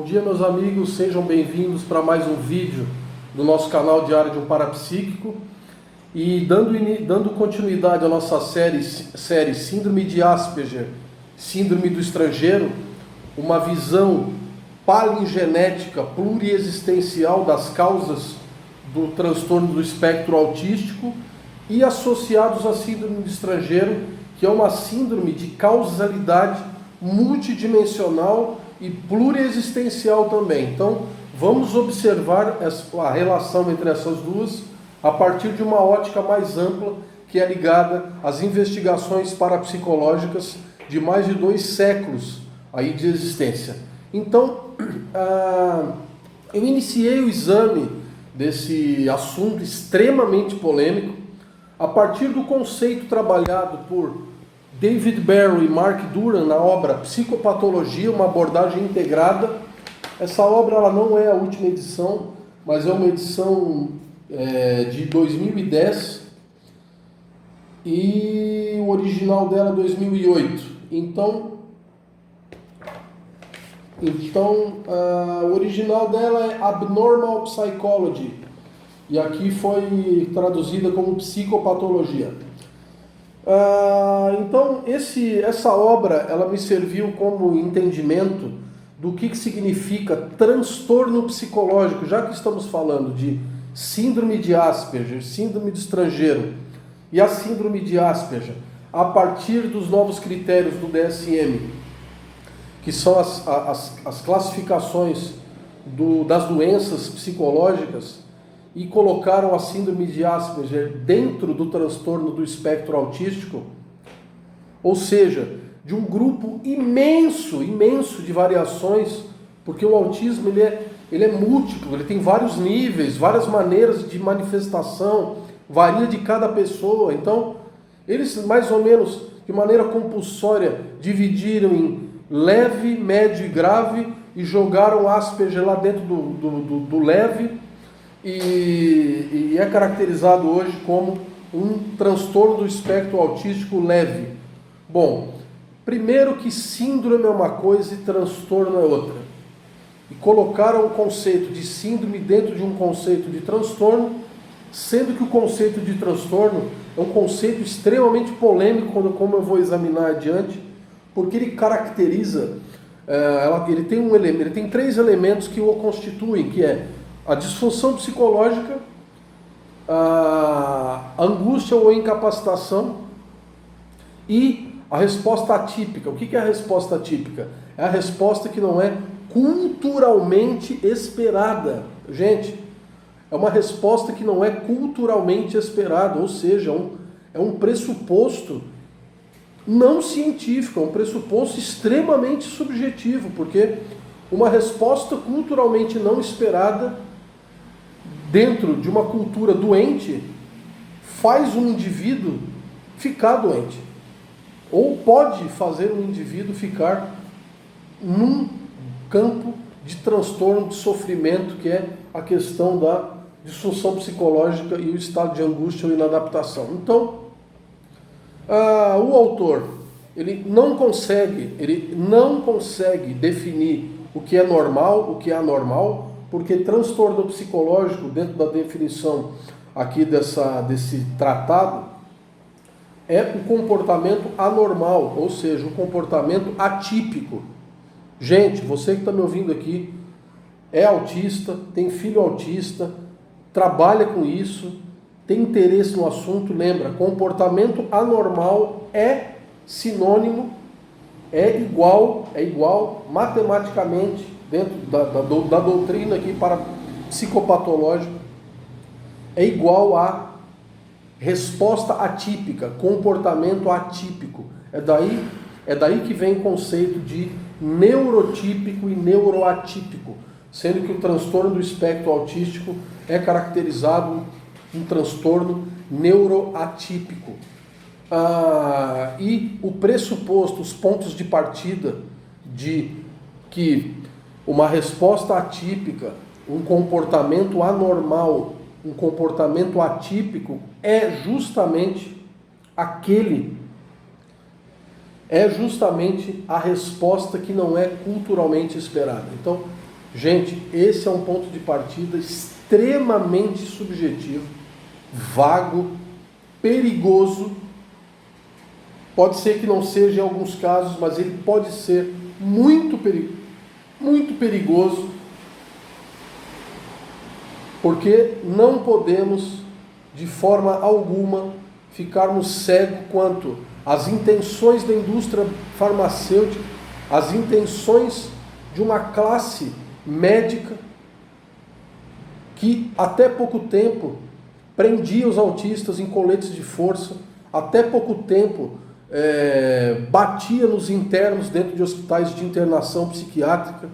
dia, meus amigos, sejam bem-vindos para mais um vídeo do nosso canal Diário de um Parapsíquico. E dando continuidade à nossa série Síndrome de Asperger, Síndrome do Estrangeiro, uma visão palingenética pluriexistencial das causas do transtorno do espectro autístico e associados à Síndrome do Estrangeiro, que é uma síndrome de causalidade multidimensional e pluriexistencial também. Então, vamos observar a relação entre essas duas a partir de uma ótica mais ampla, que é ligada às investigações parapsicológicas de mais de 2 séculos aí de existência. Então, eu iniciei o exame desse assunto extremamente polêmico a partir do conceito trabalhado por David Barrow e Mark Duran na obra Psicopatologia, uma abordagem integrada. Essa obra ela não é a última edição, mas é uma edição de 2010 e o original dela é 2008. Então o original dela é Abnormal Psychology e aqui foi traduzida como Psicopatologia. Então essa obra ela me serviu como entendimento do que significa transtorno psicológico, já que estamos falando de síndrome de Asperger, síndrome do estrangeiro e a síndrome de Asperger, a partir dos novos critérios do DSM, que são as classificações das doenças psicológicas, e colocaram a síndrome de Asperger dentro do transtorno do espectro autístico, ou seja, de um grupo imenso de variações, porque o autismo ele é múltiplo, ele tem vários níveis, várias maneiras de manifestação, varia de cada pessoa. Então, eles mais ou menos, de maneira compulsória, dividiram em leve, médio e grave e jogaram Asperger lá dentro do leve, e é caracterizado hoje como um transtorno do espectro autístico leve. Bom, primeiro que síndrome é uma coisa e transtorno é outra. E colocaram o conceito de síndrome dentro de um conceito de transtorno, sendo que o conceito de transtorno é um conceito extremamente polêmico, como eu vou examinar adiante, porque ele caracteriza, ele tem 3 elementos que o constituem, que é a disfunção psicológica, a angústia ou incapacitação e a resposta atípica. O que é a resposta atípica? É a resposta que não é culturalmente esperada. Gente, é uma resposta que não é culturalmente esperada, ou seja, é um pressuposto não científico, é um pressuposto extremamente subjetivo, porque uma resposta culturalmente não esperada dentro de uma cultura doente faz um indivíduo ficar doente, ou pode fazer um indivíduo ficar num campo de transtorno, de sofrimento, que é a questão da disfunção psicológica e o estado de angústia ou inadaptação. Então, o autor ele não consegue definir o que é normal, o que é anormal, porque transtorno psicológico, dentro da definição aqui desse tratado, é o comportamento anormal, ou seja, o comportamento atípico. Gente, você que está me ouvindo aqui, é autista, tem filho autista, trabalha com isso, tem interesse no assunto, lembra, comportamento anormal é sinônimo, é igual matematicamente, dentro da doutrina aqui para psicopatológico, é igual a resposta atípica, comportamento atípico. É daí que vem o conceito de neurotípico e neuroatípico, sendo que o transtorno do espectro autístico é caracterizado um transtorno neuroatípico. E o pressuposto, os pontos de partida de que uma resposta atípica, um comportamento anormal, um comportamento atípico é justamente a resposta que não é culturalmente esperada. Então, Gente, esse é um ponto de partida extremamente subjetivo, vago, perigoso. Pode ser que não seja em alguns casos, mas ele pode ser muito perigoso, porque não podemos, de forma alguma, ficarmos cegos quanto às intenções da indústria farmacêutica, às intenções de uma classe médica que até pouco tempo prendia os autistas em coletes de força, até pouco tempo batia nos internos dentro de hospitais de internação psiquiátrica,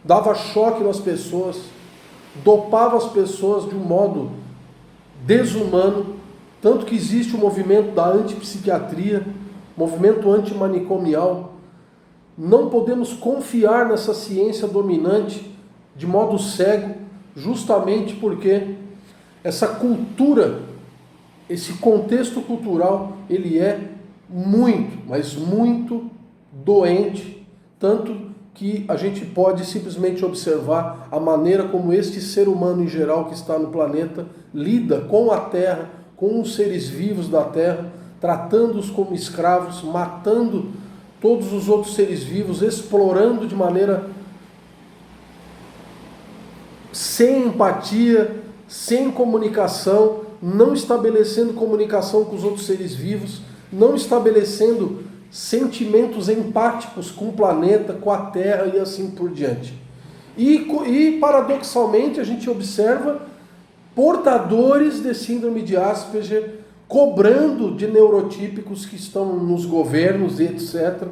dava choque nas pessoas, dopava as pessoas de um modo desumano, tanto que existe o movimento da antipsiquiatria, movimento antimanicomial. Não podemos confiar nessa ciência dominante de modo cego, justamente porque essa cultura, esse contexto cultural, ele é muito, mas muito doente, tanto que a gente pode simplesmente observar a maneira como este ser humano em geral que está no planeta lida com a Terra, com os seres vivos da Terra, tratando-os como escravos, matando todos os outros seres vivos, explorando de maneira sem empatia, sem comunicação, não estabelecendo comunicação com os outros seres vivos, não estabelecendo sentimentos empáticos com o planeta, com a Terra e assim por diante. E paradoxalmente a gente observa portadores de síndrome de Asperger cobrando de neurotípicos que estão nos governos e etc.,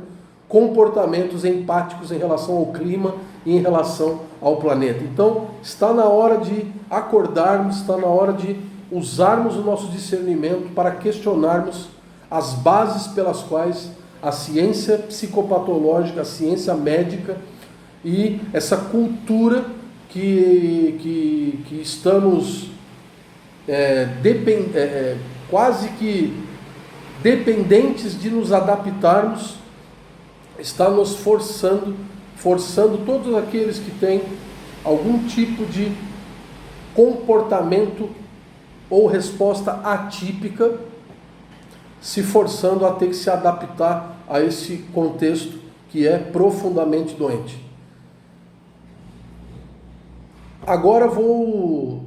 comportamentos empáticos em relação ao clima e em relação ao planeta. Então, está na hora de acordarmos, está na hora de usarmos o nosso discernimento para questionarmos as bases pelas quais a ciência psicopatológica, a ciência médica e essa cultura que estamos quase que dependentes de nos adaptarmos, está nos forçando todos aqueles que têm algum tipo de comportamento ou resposta atípica, se forçando a ter que se adaptar a esse contexto que é profundamente doente. Agora vou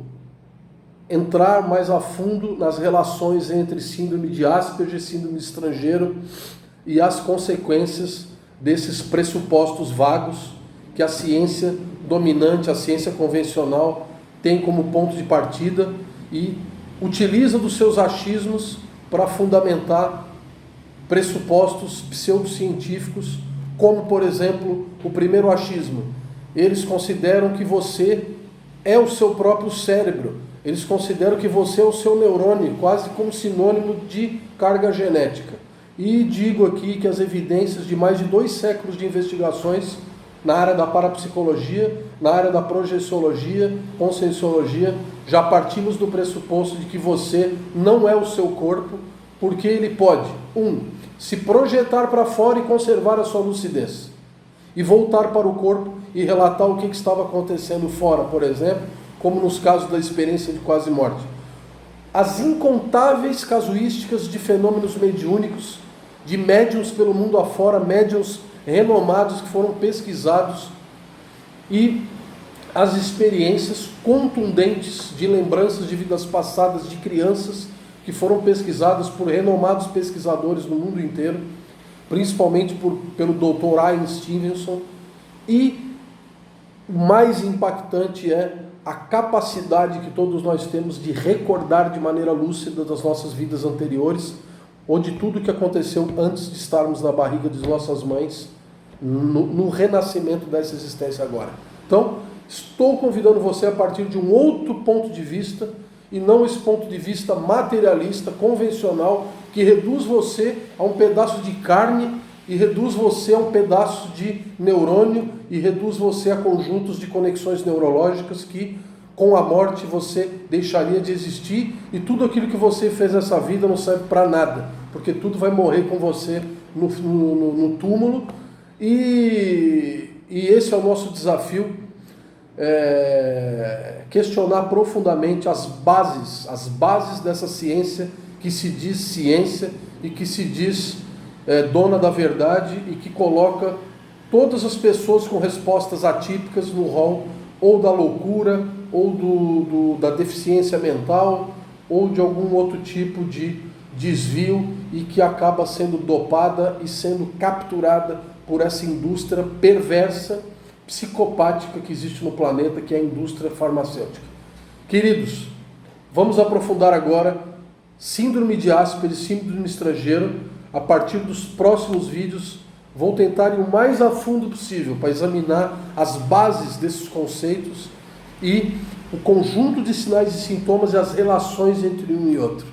entrar mais a fundo nas relações entre síndrome de Asperger, síndrome de estrangeiro e as consequências desses pressupostos vagos que a ciência dominante, a ciência convencional tem como ponto de partida e utiliza dos seus achismos para fundamentar pressupostos pseudocientíficos, como, por exemplo, o primeiro achismo. Eles consideram que você é o seu próprio cérebro. Eles consideram que você é o seu neurônio, quase como sinônimo de carga genética. E digo aqui que as evidências de mais de 2 séculos de investigações na área da parapsicologia, na área da projeciologia, conscienciologia, já partimos do pressuposto de que você não é o seu corpo, porque ele pode, se projetar para fora e conservar a sua lucidez, e voltar para o corpo e relatar o que estava acontecendo fora, por exemplo, como nos casos da experiência de quase morte. As incontáveis casuísticas de fenômenos mediúnicos, de médiuns pelo mundo afora, médiuns renomados que foram pesquisados, e as experiências contundentes de lembranças de vidas passadas de crianças que foram pesquisadas por renomados pesquisadores no mundo inteiro, principalmente pelo Dr. Ian Stevenson. E o mais impactante é a capacidade que todos nós temos de recordar de maneira lúcida das nossas vidas anteriores, ou de tudo que aconteceu antes de estarmos na barriga de nossas mães, no renascimento dessa existência agora. Então, estou convidando você a partir de um outro ponto de vista, e não esse ponto de vista materialista, convencional, que reduz você a um pedaço de carne, e reduz você a um pedaço de neurônio, e reduz você a conjuntos de conexões neurológicas que, com a morte, você deixaria de existir, e tudo aquilo que você fez nessa vida não serve para nada, porque tudo vai morrer com você no túmulo, e esse é o nosso desafio. questionar profundamente as bases dessa ciência que se diz ciência e que se diz dona da verdade e que coloca todas as pessoas com respostas atípicas no rol ou da loucura, ou da deficiência mental, ou de algum outro tipo de desvio e que acaba sendo dopada e sendo capturada por essa indústria perversa, psicopática que existe no planeta, que é a indústria farmacêutica. Queridos, vamos aprofundar agora síndrome de Asperger, síndrome estrangeiro. A partir dos próximos vídeos, vou tentar ir o mais a fundo possível para examinar as bases desses conceitos e o conjunto de sinais e sintomas e as relações entre um e outro.